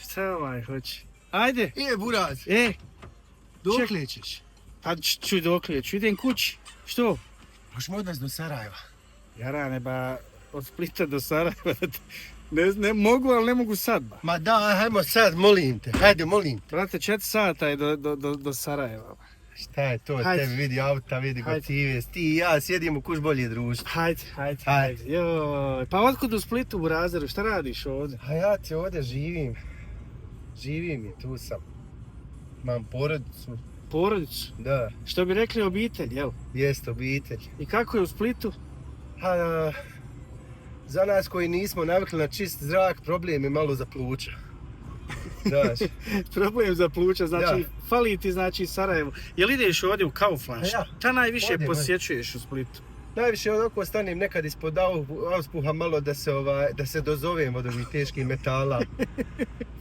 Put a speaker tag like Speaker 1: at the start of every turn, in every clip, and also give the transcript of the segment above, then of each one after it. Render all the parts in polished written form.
Speaker 1: Šta hoće? Ajde.
Speaker 2: Buraz, dokle ćeš?
Speaker 1: Pa ću dokle, ću idem kući. Što?
Speaker 2: Možemo odnesti do Sarajeva.
Speaker 1: Jarane, ba, od Splita do Sarajeva. Ne mogu, ali ne mogu sad, ba.
Speaker 2: Ma da, hajmo sad, molim te. Hajde, molim te.
Speaker 1: Brate, 4 sata je do Sarajeva.
Speaker 2: Šta je to?
Speaker 1: Hajde.
Speaker 2: Tebi vidi auta, vidi
Speaker 1: Hajde.
Speaker 2: gotive. Ti i ja sjedimo kuš bolje društvo.
Speaker 1: Hajde. Joj, pa otkud u Splitu, u Razeru, šta radiš ovdje?
Speaker 2: A ja ti ovdje živim. Živim i tu sam. Imam porodicu.
Speaker 1: Porodicu?
Speaker 2: Da,
Speaker 1: Što bi rekli obitelj, jel?
Speaker 2: jest obitelj.
Speaker 1: I kako je u Splitu?
Speaker 2: A, za nas koji nismo navikli na čist zrak, problem je malo za pluća. Znaš,
Speaker 1: Problem za pluća, znači,
Speaker 2: Da.
Speaker 1: fali ti, znači, Sarajevo. Jel ideš ovdje u Kaufland?
Speaker 2: Ja.
Speaker 1: Šta najviše
Speaker 2: Odim,
Speaker 1: posjećuješ u Splitu?
Speaker 2: najviše onako stanem nekad ispod auspuha malo da se dozovem od ovih teških metala.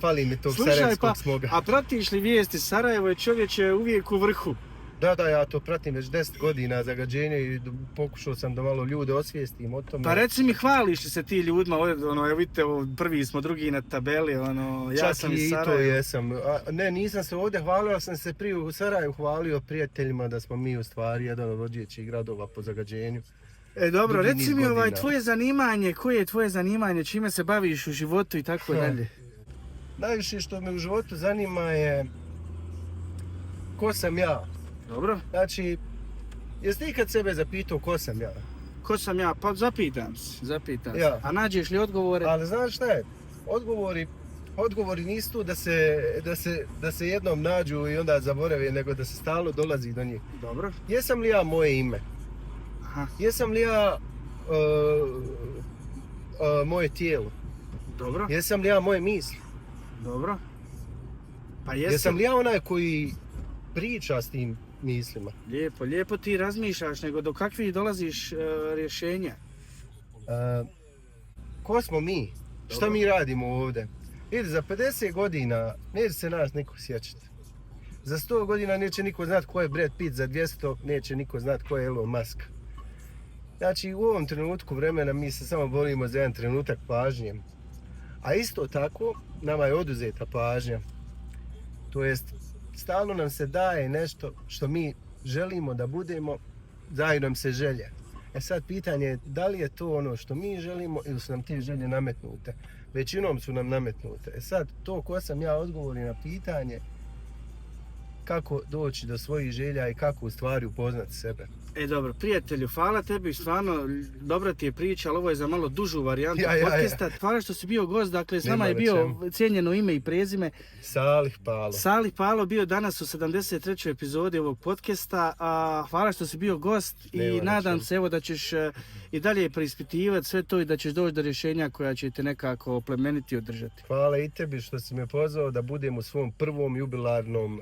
Speaker 2: Fali mi tog
Speaker 1: Slušaj,
Speaker 2: sarajevskog smoga.
Speaker 1: a pratiš li vijesti? Sarajevo je čovječe uvijek u vrhu.
Speaker 2: Da, ja to pratim već 10 godina zagađenja i pokušao sam da malo ljude osvijestim o tome.
Speaker 1: Pa reci mi, hvališ li se ti ljudima, ono, evo vidite, prvi smo, drugi na tabeli, ono, ja
Speaker 2: Čak
Speaker 1: sam
Speaker 2: i
Speaker 1: iz
Speaker 2: to
Speaker 1: Sarajeva.
Speaker 2: jesam. Ne, nisam se ovdje hvalio, ali sam se prije u Sarajevu hvalio prijateljima da smo mi u stvari jedan od vođećih gradova po zagađenju.
Speaker 1: Dobro,
Speaker 2: dugi
Speaker 1: reci
Speaker 2: niz
Speaker 1: mi
Speaker 2: godina.
Speaker 1: tvoje zanimanje, koje je tvoje zanimanje, čime se baviš u životu i tako dalje?
Speaker 2: Najviše što me u životu zanima je ko sam ja.
Speaker 1: Dobro.
Speaker 2: Znači, jesi ti ikad sebe zapitao ko sam ja?
Speaker 1: Ko sam ja? Pa zapitam se.
Speaker 2: Ja.
Speaker 1: A nađeš li odgovore?
Speaker 2: Ali znaš šta je? Odgovori nisu tu da se jednom nađu i onda zaborave, nego da se stalno dolazi do njih.
Speaker 1: Dobro.
Speaker 2: Jesam li ja moje ime?
Speaker 1: Aha.
Speaker 2: Jesam li ja moje tijelo?
Speaker 1: Dobro.
Speaker 2: Jesam li ja moje misli?
Speaker 1: Dobro. Pa jesi.
Speaker 2: Jesam li ja onaj koji priča s tim mislima?
Speaker 1: Lijepo ti razmišljaš, nego do kakvih dolaziš rješenja?
Speaker 2: Ko smo mi? Šta mi radimo ovdje? Vidi, za 50 godina neće se nas niko sjećati. Za 100 godina neće niko znat ko je Brad Pitt, za 200 neće niko znat ko je Elon Musk. Znači, u ovom trenutku vremena mi se samo borimo za jedan trenutak pažnje. A isto tako, nama je oduzeta pažnja. To jest, stalno nam se daje nešto što mi želimo da budemo, daju nam se želje. E sad pitanje je da li je to ono što mi želimo ili su nam te želje nametnute. Većinom su nam nametnute. E sad, to ko sam ja odgovori na pitanje kako doći do svojih želja i kako u stvari upoznati sebe.
Speaker 1: Dobro, prijatelju, hvala tebi, stvarno, dobra ti je priča, ali ovo je za malo dužu varijantu
Speaker 2: Ja.
Speaker 1: podcasta. Hvala što si bio gost, dakle, s nama
Speaker 2: Nema
Speaker 1: je
Speaker 2: na
Speaker 1: bio
Speaker 2: čemu.
Speaker 1: cijenjeno ime i prezime.
Speaker 2: Salih Palo.
Speaker 1: Salih Palo bio danas u 73. epizodi ovog podcasta, a hvala što si bio gost i
Speaker 2: Nema na
Speaker 1: nadam
Speaker 2: čemu.
Speaker 1: se evo da ćeš i dalje preispitivati sve to i da ćeš doći do rješenja koja će te nekako plemeniti i održati.
Speaker 2: Hvala i tebi što si me pozvao da budem u svom prvom jubilarnom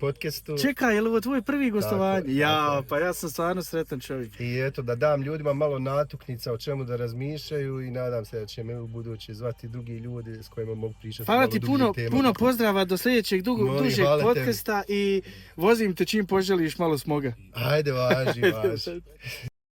Speaker 2: podcastu.
Speaker 1: Čekaj, je li ovo tvoj prvi gostovanje?
Speaker 2: tako.
Speaker 1: Pa ja sam stvarno sretan čovjek.
Speaker 2: I eto, da dam ljudima malo natuknica o čemu da razmišljaju i nadam se da će me u buduće zvati drugi ljudi s kojima mogu pričati
Speaker 1: Hvala
Speaker 2: malo
Speaker 1: ti
Speaker 2: dublje teme.
Speaker 1: puno pozdrava do sljedećeg
Speaker 2: Molim,
Speaker 1: dužeg
Speaker 2: hvala tebi.
Speaker 1: podcasta i vozim te čim poželiš malo smoga.
Speaker 2: Ajde, važi.